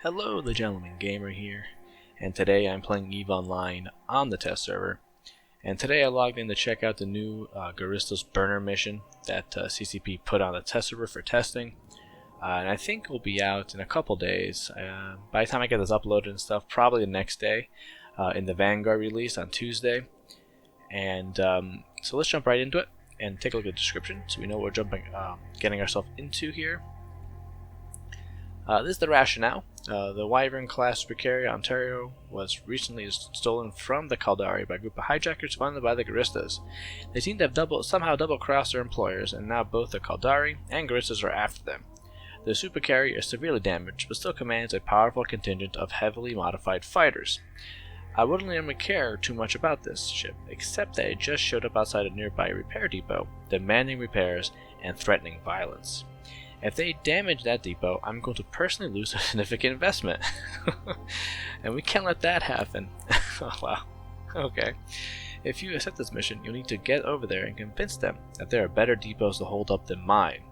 Hello, the Gentleman Gamer here, and today I'm playing EVE Online on the test server. And today I logged in to check out the new Guristas burner mission that CCP put on the test server for testing. And I think it will be out in a couple days. By the time I get this uploaded and stuff, probably the next day in the Vanguard release on Tuesday. And so let's jump right into it and take a look at the description so we know what we're getting ourselves into here. This is the rationale. The Wyvern class Supercarrier Ontario was recently stolen from the Caldari by a group of hijackers funded by the Guristas. They seem to have somehow double-crossed their employers, and now both the Caldari and Guristas are after them. The Supercarrier is severely damaged, but still commands a powerful contingent of heavily modified fighters. I wouldn't even care too much about this ship, except that it just showed up outside a nearby repair depot, demanding repairs and threatening violence. If they damage that depot, I'm going to personally lose a significant investment. And we can't let that happen. Oh, wow. Okay. If you accept this mission, you'll need to get over there and convince them that there are better depots to hold up than mine.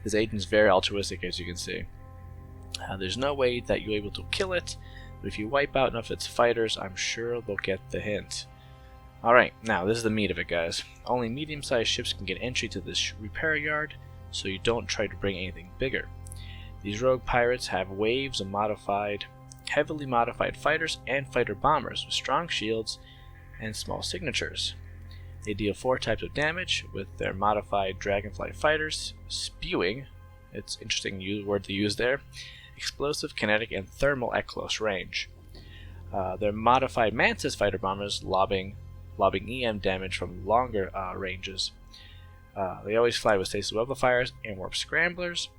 This agent's very altruistic, as you can see. There's no way that you're able to kill it, but if you wipe out enough of its fighters, I'm sure they'll get the hint. Alright, now this is the meat of it, guys. Only medium-sized ships can get entry to this repair yard, so you don't try to bring anything bigger. These rogue pirates have waves of heavily modified fighters and fighter bombers with strong shields and small signatures. They deal 4 types of damage with their modified dragonfly fighters, spewing, it's an interesting word to use there, explosive, kinetic, and thermal at close range. Their modified mantis fighter bombers lobbing EM damage from longer ranges. They always fly with stasis wildfires and warp scramblers.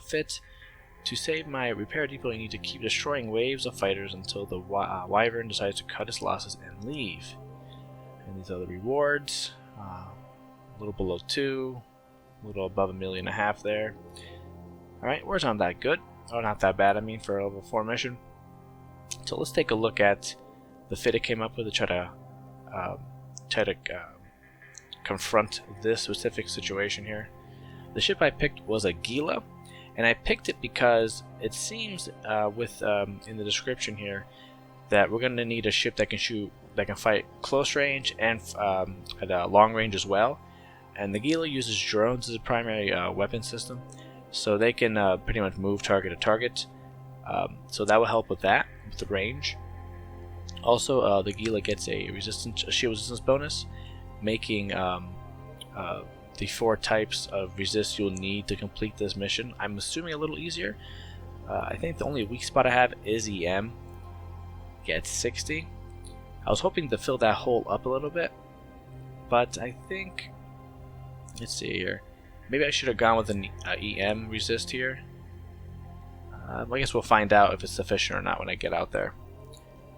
Fit. To save my repair depot, you need to keep destroying waves of fighters until the Wyvern decides to cut its losses and leave. And these are the rewards. A little below 2, a little above 1.5 million there. Alright, rewards aren't that good. Oh, not that bad, I mean, for a level 4 mission. So let's take a look at the fit it came up with to try to confront this specific situation here. The ship I picked was a Gila, and I picked it because it seems in the description here that we're going to need a ship that can fight close range and at long range as well. And the Gila uses drones as a primary weapon system, so they can pretty much move target to target. So that will help with that, with the range. Also, the Gila gets a shield resistance bonus, making the 4 types of resist you'll need to complete this mission, I'm assuming, a little easier. I think the only weak spot I have is EM. Get 60. I was hoping to fill that hole up a little bit, but I think, let's see here, maybe I should have gone with an EM resist here. I guess we'll find out if it's sufficient or not when I get out there.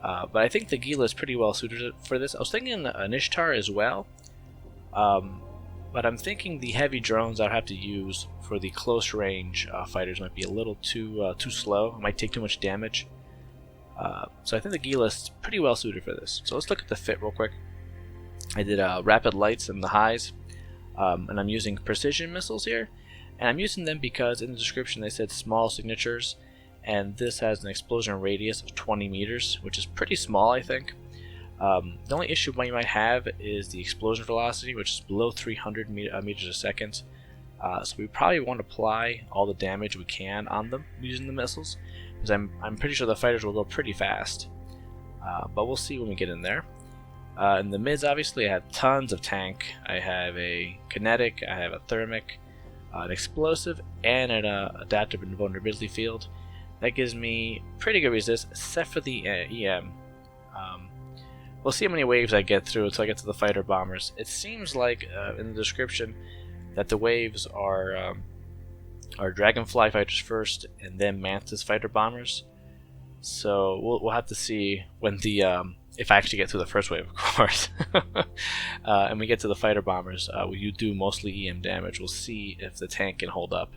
But I think the Gila is pretty well suited for this. I was thinking an Ishtar as well, but I'm thinking the heavy drones I'd have to use for the close range fighters might be a little too slow. It might take too much damage. So I think the Gila is pretty well suited for this. So let's look at the fit real quick. I did rapid lights and the highs, and I'm using precision missiles here. And I'm using them because in the description they said small signatures, and this has an explosion radius of 20 meters, which is pretty small, I think. The only issue you might have is the explosion velocity, which is below 300 meters a second. So we probably won't apply all the damage we can on them using the missiles, because I'm pretty sure the fighters will go pretty fast. But we'll see when we get in there. In the mids, obviously, I have tons of tank. I have a kinetic, I have a thermic, an explosive, and an adaptive invulnerability field. That gives me pretty good resist, except for the EM. We'll see how many waves I get through until I get to the fighter bombers. It seems like in the description that the waves are dragonfly fighters first, and then mantis fighter bombers. So we'll have to see when the if I actually get through the first wave, of course. And we get to the fighter bombers, you do mostly EM damage. We'll see if the tank can hold up.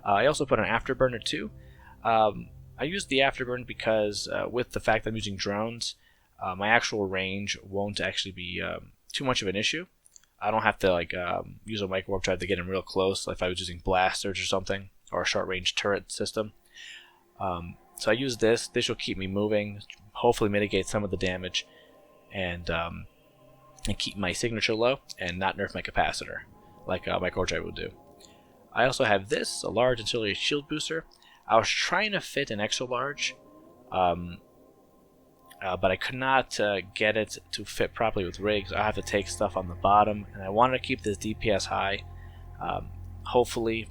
I also put an afterburner too. I used the afterburn because with the fact that I'm using drones, my actual range won't actually be too much of an issue. I don't have to use a micro warp drive to get in real close, like if I was using blasters or something, or short-range turret system. So I use this. This will keep me moving, hopefully mitigate some of the damage, and keep my signature low and not nerf my capacitor like my core drive would do. I also have this, a large artillery shield booster. I was trying to fit an extra large, but I could not get it to fit properly with rigs. I have to take stuff on the bottom, and I wanted to keep this DPS high. Hopefully,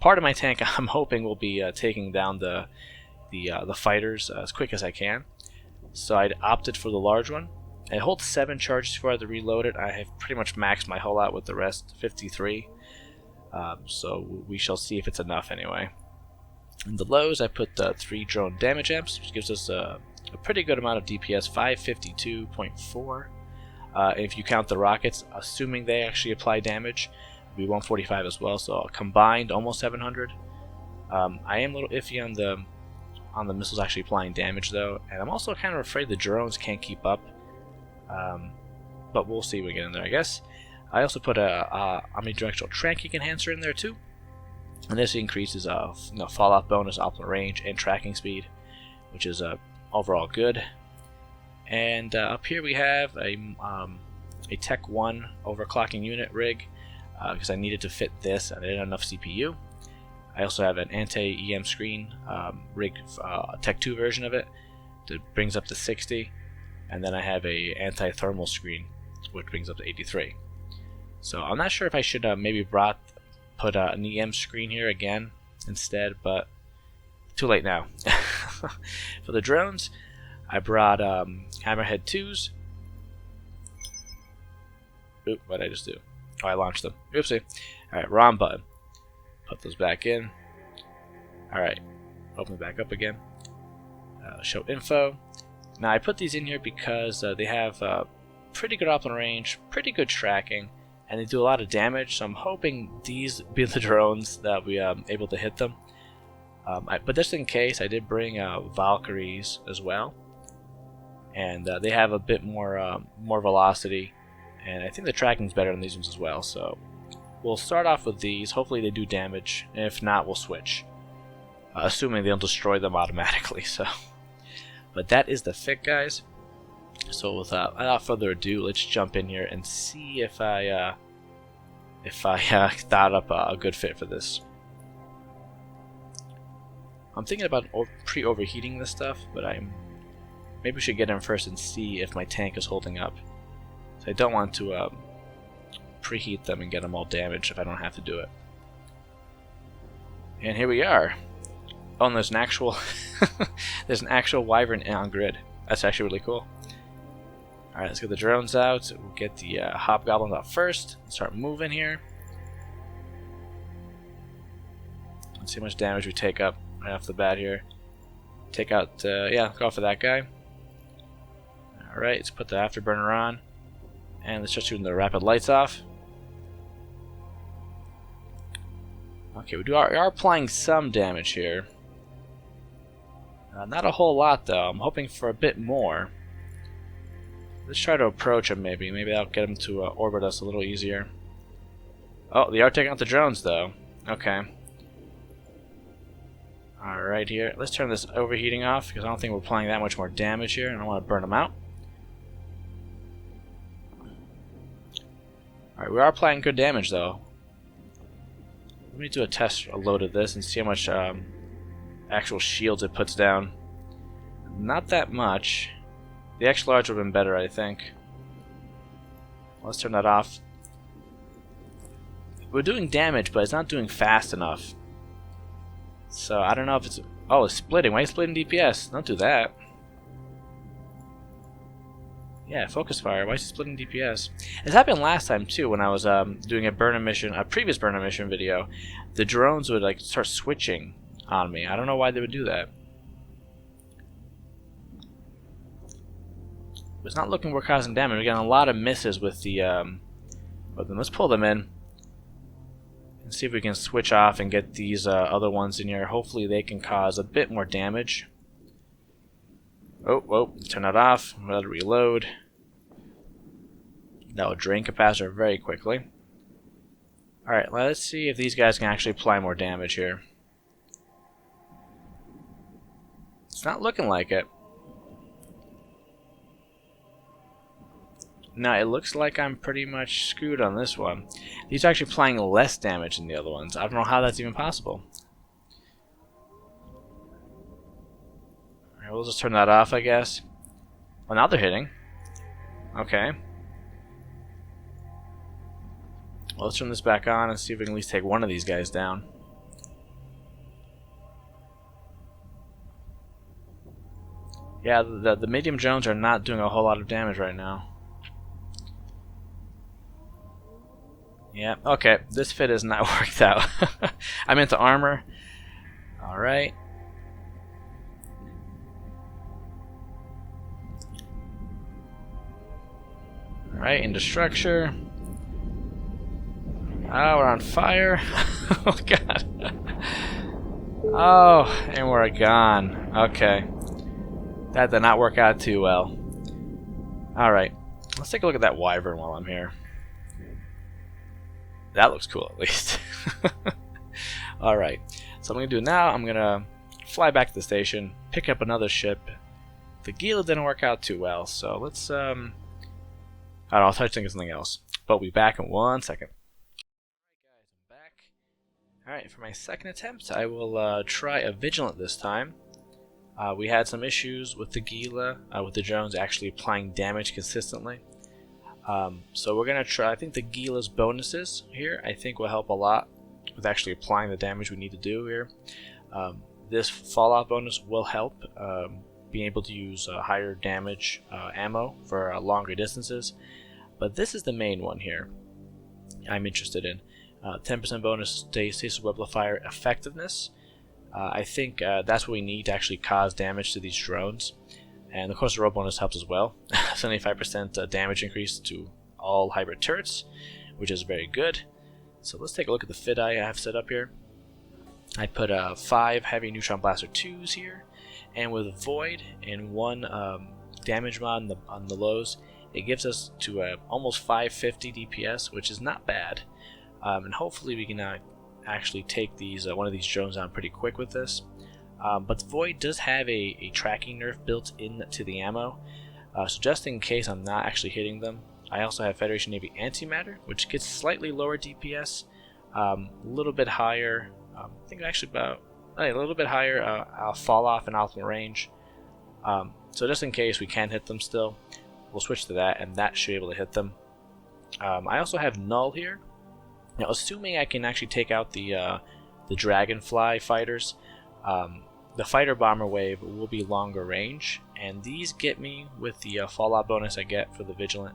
part of my tank I'm hoping will be taking down the fighters as quick as I can. So I opted for the large one. It holds 7 charges before I have to reload it. I have pretty much maxed my hull out with the rest, 53. So we shall see if it's enough anyway. In the lows, I put 3 drone damage amps, which gives us a pretty good amount of DPS, 552.4. If you count the rockets, assuming they actually apply damage, it'll be 145 as well. So combined, almost 700. I am a little iffy on the missiles actually applying damage though, and I'm also kind of afraid the drones can't keep up. But we'll see when we get in there, I guess. I also put a omnidirectional tracking enhancer in there too, and this increases fallout bonus, optimal range, and tracking speed, which is overall good. And up here we have a Tech 1 overclocking unit rig because I needed to fit this. I didn't have enough CPU. I also have an anti-EM screen rig, Tech 2 version of it that brings up to 60. And then I have a anti-thermal screen, which brings up to 83. So I'm not sure if I should maybe put an EM screen here again instead, but too late now. For the drones, I brought Hammerhead 2s. Oop, what did I just do? Oh, I launched them. Oopsie. Alright, wrong button. Put those back in. Alright, open it back up again. Show info. Now I put these in here because they have pretty good optimal range, pretty good tracking, and they do a lot of damage, so I'm hoping these be the drones that we able to hit them. But just in case, I did bring Valkyries as well, and they have a bit more velocity, and I think the tracking's better than these ones as well. So we'll start off with these. Hopefully they do damage, and if not, we'll switch, assuming they don't destroy them automatically. So, but that is the fit, guys. So without further ado, let's jump in here and see if I thought up a good fit for this. I'm thinking about pre-overheating this stuff, but maybe we should get in first and see if my tank is holding up. So I don't want to preheat them and get them all damaged if I don't have to do it. And here we are. Oh, and there's an actual wyvern on grid. That's actually really cool. Alright, let's get the drones out. We'll get the hobgoblins out first. Start moving here. Let's see how much damage we take up right off the bat here. Take out, yeah, go for that guy. Alright, let's put the afterburner on. And let's start shooting the rapid lights off. Okay, we are applying some damage here. Not a whole lot though. I'm hoping for a bit more. Let's try to approach him maybe. Maybe that'll get him to orbit us a little easier. Oh, they are taking out the drones though. Okay. Alright here. Let's turn this overheating off because I don't think we're applying that much more damage here and I don't want to burn them out. Alright, we are applying good damage though. Let me do a load of this and see how much actual shields it puts down. Not that much. The extra large would have been better, I think. Let's turn that off. We're doing damage, but it's not doing fast enough. So I don't know if it's... Oh, it's splitting. Why are you splitting DPS? Don't do that. Yeah, focus fire. Why is he splitting DPS? This happened last time too when I was doing a previous burn mission video. The drones would like start switching on me. I don't know why they would do that. It's not looking we're causing damage. We're getting a lot of misses with the with them. Let's pull them in and see if we can switch off and get these other ones in here. Hopefully they can cause a bit more damage. Oh, whoa, turn that off. Let it reload. That will drain capacitor very quickly. Alright, let's see if these guys can actually apply more damage here. It's not looking like it. Now, it looks like I'm pretty much screwed on this one. These are actually applying less damage than the other ones. I don't know how that's even possible. Alright, we'll just turn that off, I guess. Well, now they're hitting. Okay. Well, let's turn this back on and see if we can at least take one of these guys down. Yeah, the medium drones are not doing a whole lot of damage right now. Yeah, okay, this fit has not worked out. I'm into armor. Alright. Alright, into structure. Oh, we're on fire. Oh, God. Oh, and we're gone. Okay. That did not work out too well. Alright, let's take a look at that wyvern while I'm here. That looks cool, at least. Alright, so what I'm going to do now, I'm going to fly back to the station, pick up another ship. The Gila didn't work out too well, so let's, I don't know, I'll try to think of something else. But we'll be back in 1 second. Alright guys, I'm back. Alright, for my second attempt, I will try a Vigilant this time. We had some issues with the Gila, with the drones actually applying damage consistently. So we're going to try, I think the Gila's bonuses here, I think will help a lot with actually applying the damage we need to do here. This fallout bonus will help, being able to use higher damage ammo for longer distances. But this is the main one here I'm interested in. 10% bonus stasis weblifier effectiveness. I think that's what we need to actually cause damage to these drones. And of course the roll bonus helps as well. 75% damage increase to all hybrid turrets, which is very good. So let's take a look at the fit I have set up here. I put 5 heavy neutron blaster 2s here, and with Void and 1 damage mod on the lows, it gives us to almost 550 DPS, which is not bad. And hopefully we can actually take these one of these drones down pretty quick with this. But the Void does have a tracking nerf built into the ammo, so just in case I'm not actually hitting them. I also have Federation Navy Antimatter, which gets slightly lower DPS, a little bit higher, I think actually about a little bit higher fall off and ultimate range. So just in case we can hit them still, we'll switch to that, and that should be able to hit them. I also have Null here. Now, assuming I can actually take out the Dragonfly fighters, the fighter bomber wave will be longer range, and these get me with the fallout bonus I get for the Vigilant.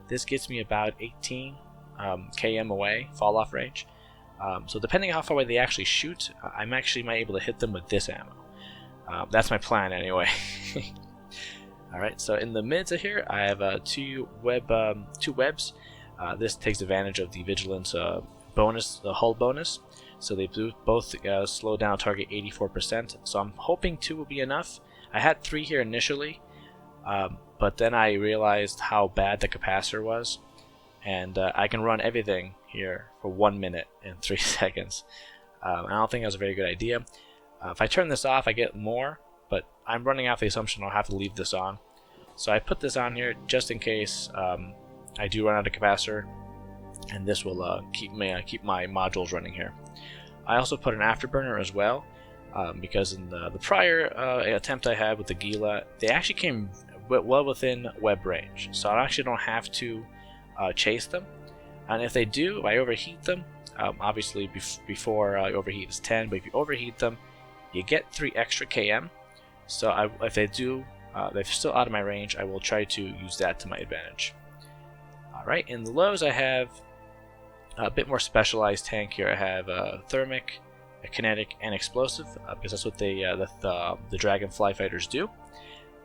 This gets me about 18 km away fall off range. So depending on how far away they actually shoot, I'm actually might able to hit them with this ammo. That's my plan anyway. Alright, so in the mids of here I have two webs. This takes advantage of the Vigilance bonus, the hull bonus. So they both slow down target 84%. So I'm hoping 2 will be enough. I had 3 here initially, but then I realized how bad the capacitor was, and I can run everything here for 1 minute and 3 seconds. I don't think that was a very good idea. If I turn this off, I get more, but I'm running off the assumption I'll have to leave this on. So I put this on here just in case I do run out of capacitor, and this will keep my modules running here. I also put an afterburner as well, because in the prior attempt I had with the Gila, they actually came well within web range, so I actually don't have to chase them. And if they do, if I overheat them, obviously before overheat is 10, but if you overheat them, you get 3 extra km. So if they do, they're still out of my range, I will try to use that to my advantage. Alright, in the lows I have a bit more specialized tank here. I have thermic, a kinetic, and explosive, because that's what the Dragonfly fighters do.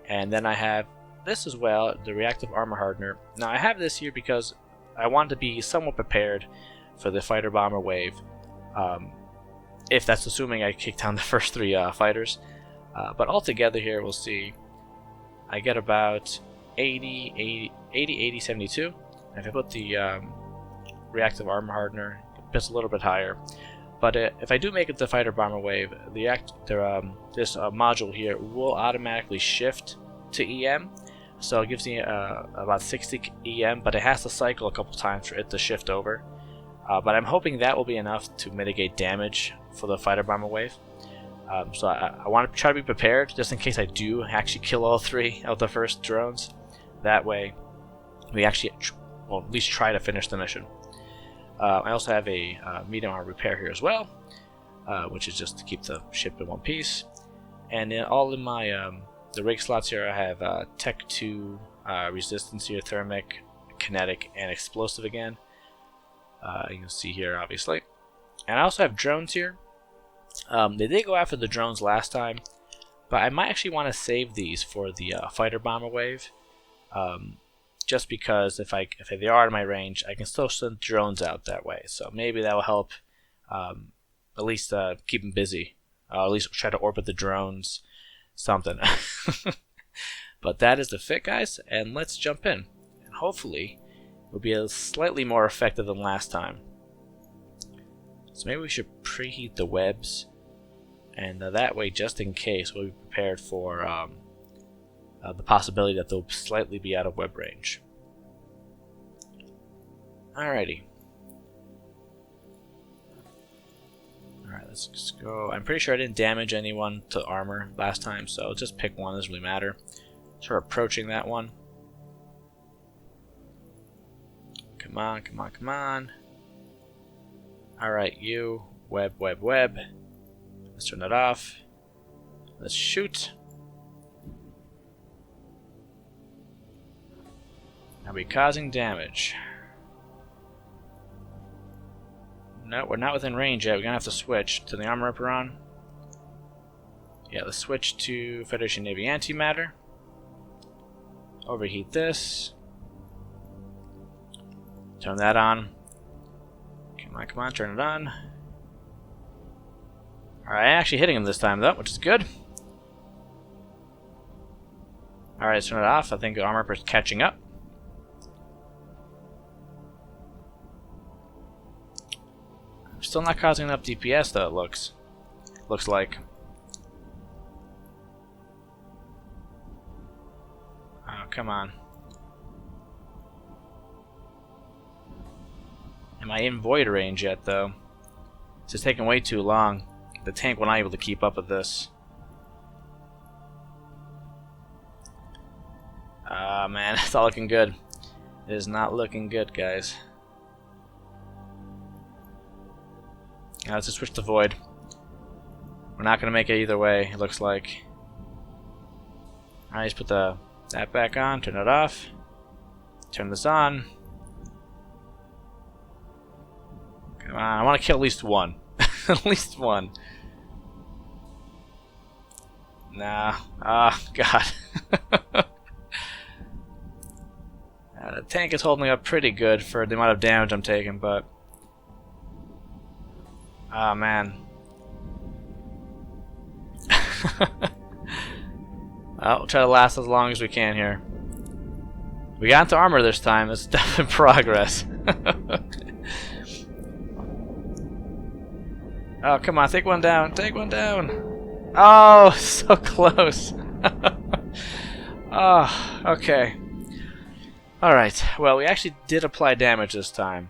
And then I have this as well, the reactive armor hardener. Now I have this here because I want to be somewhat prepared for the fighter bomber wave, if that's assuming I kick down the first 3 fighters. But altogether here we'll see I get about 80, 72. And if I put the reactive armor hardener, it's a little bit higher. But if I do make it to fighter bomber wave, this module here will automatically shift to EM. So it gives me about 60 EM, but it has to cycle a couple times for it to shift over. But I'm hoping that will be enough to mitigate damage for the fighter bomber wave. So I want to try to be prepared just in case I do actually kill all 3 of the first drones. That way we actually, well, at least try to finish the mission. I also have a medium armor repair here as well, which is just to keep the ship in one piece. And then all in my the rig slots here, I have Tech 2, Resistance here, Thermic, Kinetic, and Explosive again. You can see here, obviously. And I also have drones here. They did go after the drones last time, but I might actually want to save these for the fighter bomber wave. Just because if they are out of my range, I can still send drones out that way. So maybe that will help at least keep them busy. At least try to orbit the drones, something. But that is the fit, guys, and let's jump in. And hopefully it will be slightly more effective than last time. So maybe we should preheat the webs, and that way, just in case, we'll be prepared for the possibility that they'll slightly be out of web range. Alrighty. Alright, let's just go. I'm pretty sure I didn't damage anyone to armor last time, so just pick one, doesn't really matter. Start approaching that one. Come on, come on, come on. Alright, you. Web, web, web. Let's turn that off. Let's shoot. Are we causing damage? No, we're not within range yet. We're gonna have to switch to the armor up we're on. Yeah, let's switch to Federation Navy Antimatter. Overheat this. Turn that on. Come on, come on, turn it on. Alright, actually hitting him this time though, which is good. Alright, let's turn it off. I think the armor is catching up. I'm still not causing enough DPS though, it looks like. Oh, come on. Am I in void range yet though? This is taking way too long. The tank will not be able to keep up with this. Ah, man, it's not looking good. It is not looking good, guys. Now let's just switch to void. We're not gonna make it either way, it looks like. Alright, let's put that back on, turn it off. Turn this on. Come on, I want to kill at least one. At least one. Nah. Ah, God. The tank is holding up pretty good for the amount of damage I'm taking, but... Ah, man. We'll try to last as long as we can here. We got into armor this time. It's definitely progress. Oh, come on, take one down, take one down. Oh, so close. Oh, okay. Alright, well, we actually did apply damage this time.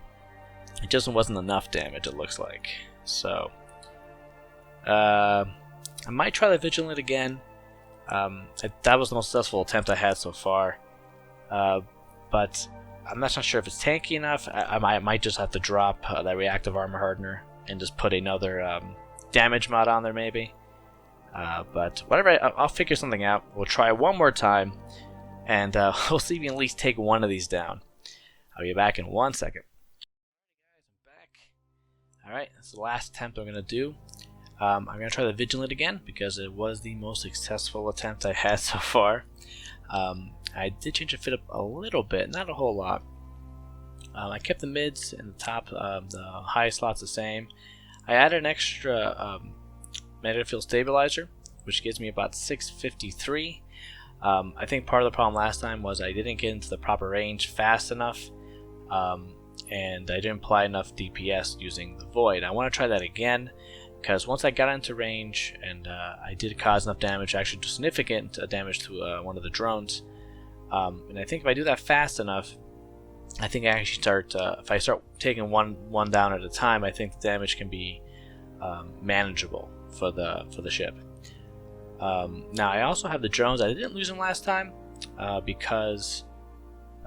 It just wasn't enough damage, it looks like. So, I might try the Vigilant again. That was the most successful attempt I had so far. But I'm not sure if it's tanky enough. I might just have to drop that reactive armor hardener and just put another damage mod on there maybe. But whatever, I'll figure something out. We'll try one more time, and we'll see if we can at least take one of these down. I'll be back in 1 second. Alright, that's the last attempt I'm going to do. I'm going to try the Vigilant again, because it was the most successful attempt I had so far. I did change the fit up a little bit, not a whole lot. I kept the mids and the top, the high slots the same. I added an extra magnetic field stabilizer, which gives me about 653. I think part of the problem last time was I didn't get into the proper range fast enough, and I didn't apply enough DPS using the Void. I want to try that again, because once I got into range and I did cause enough damage, actually significant damage to one of the drones, and I think if I do that fast enough, I think I actually start, if I start taking one down at a time, I think the damage can be manageable for the ship. Now I also have the drones. I didn't lose them last time because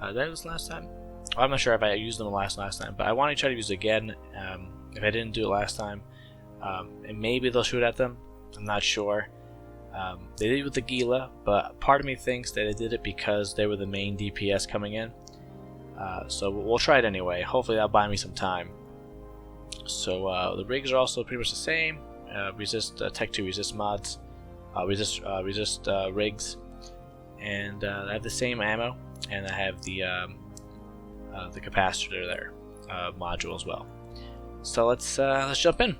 did I lose last time? I'm not sure if I used them last time, but I want to try to use it again. If I didn't do it last time, and maybe they'll shoot at them. I'm not sure. They did it with the Gila, but part of me thinks that they did it because they were the main DPS coming in. So we'll try it anyway. Hopefully that'll buy me some time. So the rigs are also pretty much the same. Resist Tech 2 resist mods, resist rigs, and I have the same ammo, and I have the capacitor there module as well. So let's jump in,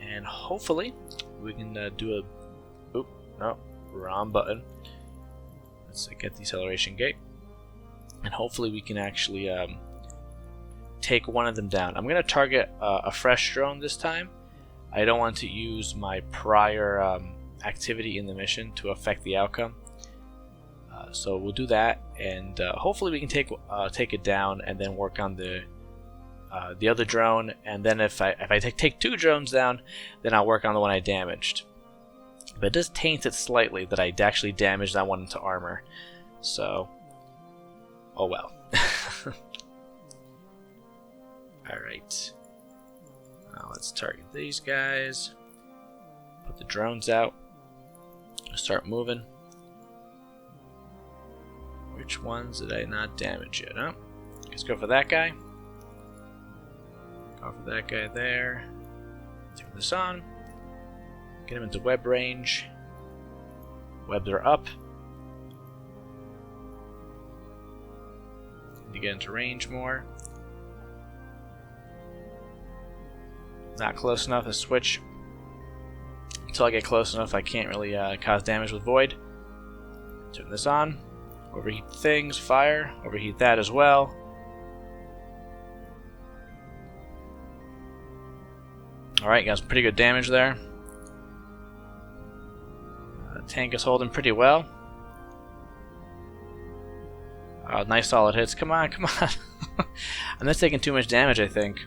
and hopefully we can do a. Oop, no, wrong button. Let's get the acceleration gate, and hopefully we can actually take one of them down. I'm gonna target a fresh drone this time. I don't want to use my prior activity in the mission to affect the outcome. So we'll do that, and hopefully we can take it down, and then work on the other drone. And then if I take 2 drones down, then I'll work on the one I damaged. But it does taint it slightly that I actually damaged that one into armor. So, oh well. All right. Now let's target these guys. Put the drones out. Start moving. Which ones did I not damage yet, huh? Let's go for that guy. Go for that guy there. Turn this on. Get him into web range. Webs are up. Need to get into range more. Not close enough to switch. Until I get close enough, I can't really cause damage with Void. Turn this on. Overheat things, fire. Overheat that as well. Alright, got some pretty good damage there. Tank is holding pretty well. Oh, nice solid hits. Come on, come on. I'm not taking too much damage, I think.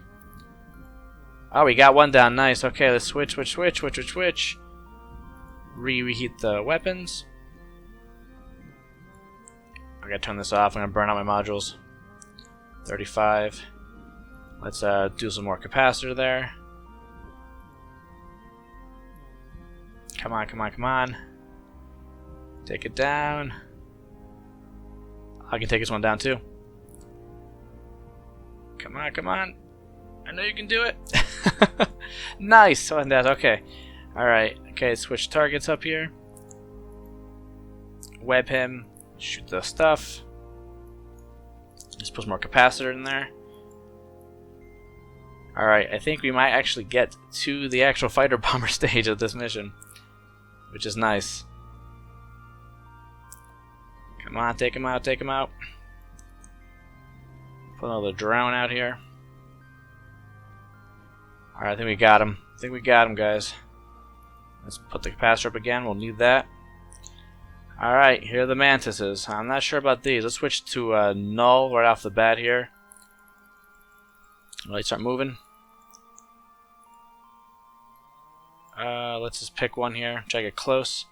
Oh, we got one down. Nice. Okay, let's switch. Reheat the weapons. I gotta turn this off. I'm gonna burn out my modules. 35. Let's do some more capacitor there. Come on. Take it down. I can take this one down too. Come on. I know you can do it. Nice. Okay. Alright. Okay, switch targets up here. Web him. Shoot the stuff. Just put some more capacitor in there. Alright, I think we might actually get to the actual fighter bomber stage of this mission, which is nice. Come on, take him out. Put another drone out here. Alright, I think we got him. Guys. Let's put the capacitor up again. We'll need that. Alright, here are the mantises. I'm not sure about these. Let's switch to null right off the bat here. Alright, start moving. Let's just pick one here. Try to get close.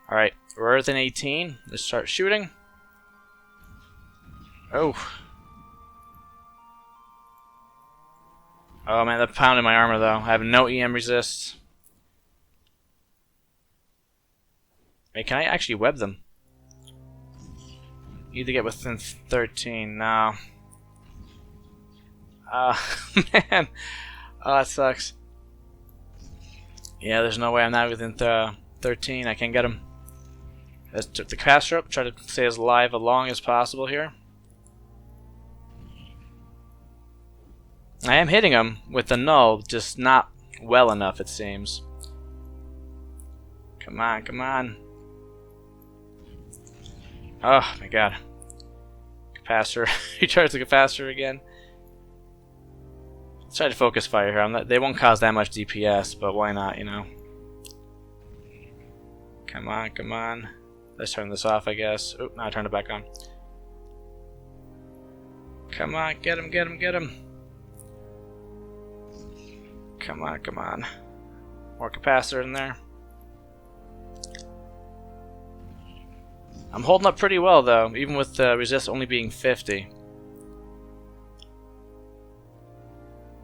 Alright, we're within 18. Let's start shooting. Oh. Oh man, that pounded my armor though. I have no EM resist. Hey, can I actually web them? Need to get within 13. No. Man. Oh, that sucks. Yeah, there's no way I'm not within 13. I can't get him. Let's took the caster up. Try to stay as alive as long as possible here. I am hitting him with the null, just not well enough, it seems. Come on. Oh my god. Capacitor. He charged the capacitor again. try to focus fire here. They won't cause that much DPS, but why not, you know? Come on, come on. Let's turn this off, I guess. Oh, now I turn it back on. Come on, get him, get him, get him. Come on, come on. More capacitor in there. I'm holding up pretty well, though, even with the resist only being 50.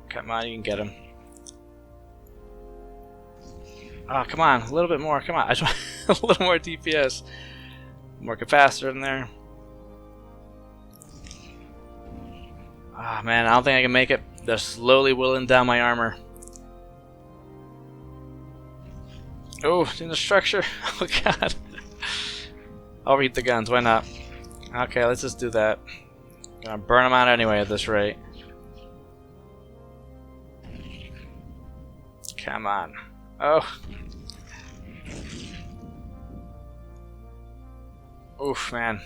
Come on, you can get him. Oh, come on, a little bit more. Come on, I just want a little more DPS. More capacitor in there. Ah, oh, man, I don't think I can make it. They're slowly whittling down my armor. Oh, in the structure. Oh, God. Overheat the guns, why not? Okay, let's just do that. Gonna burn them out anyway at this rate. Come on. Oh. Oof, man.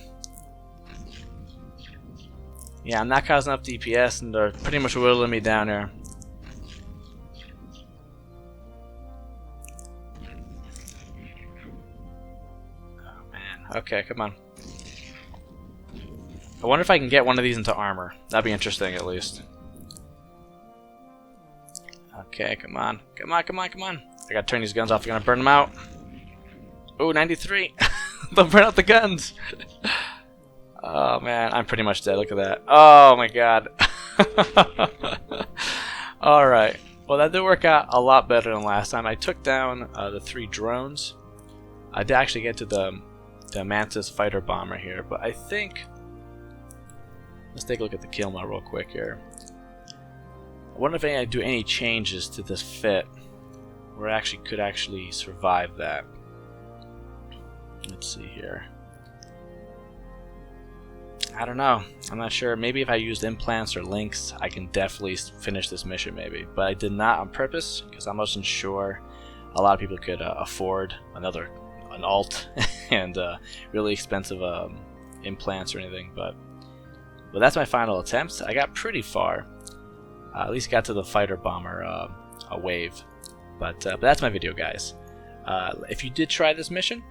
Yeah, I'm not causing enough DPS, and they're pretty much whittling me down here. Okay, come on. I wonder if I can get one of these into armor. That'd be interesting, at least. Okay, come on. Come on, come on, come on. I gotta turn these guns off. I'm gonna burn them out. Oh, 93. They'll burn out the guns. Oh, man. I'm pretty much dead. Look at that. Oh, my God. Alright. Well, that did work out a lot better than last time. I took down the 3 drones. I did actually get to the Mantis fighter bomber here, but I think let's take a look at the kill mode real quick here. I wonder if I do any changes to this fit where I could actually survive that. Let's see here. I don't know. I'm not sure. Maybe if I used implants or links, I can definitely finish this mission maybe, but I did not on purpose because I wasn't sure a lot of people could afford an alt and really expensive implants or anything, but that's my final attempt. I got pretty far. At least got to the fighter bomber a wave, but that's my video, guys. If you did try this mission,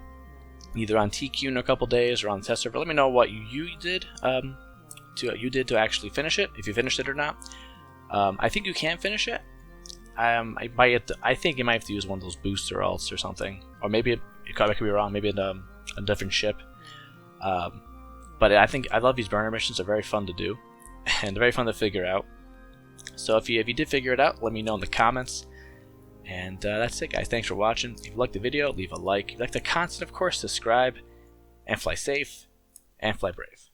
either on TQ in a couple days or on the test server, let me know what you did to actually finish it, if you finished it or not. I think you can finish it. I think you might have to use one of those booster alts or something, or maybe I could be wrong. Maybe a different ship. But I love these burner missions. They're very fun to do, and they're very fun to figure out. So if you did figure it out, let me know in the comments. And that's it, guys. Thanks for watching. If you liked the video, leave a like. If you like the content, of course, subscribe, and fly safe, and fly brave.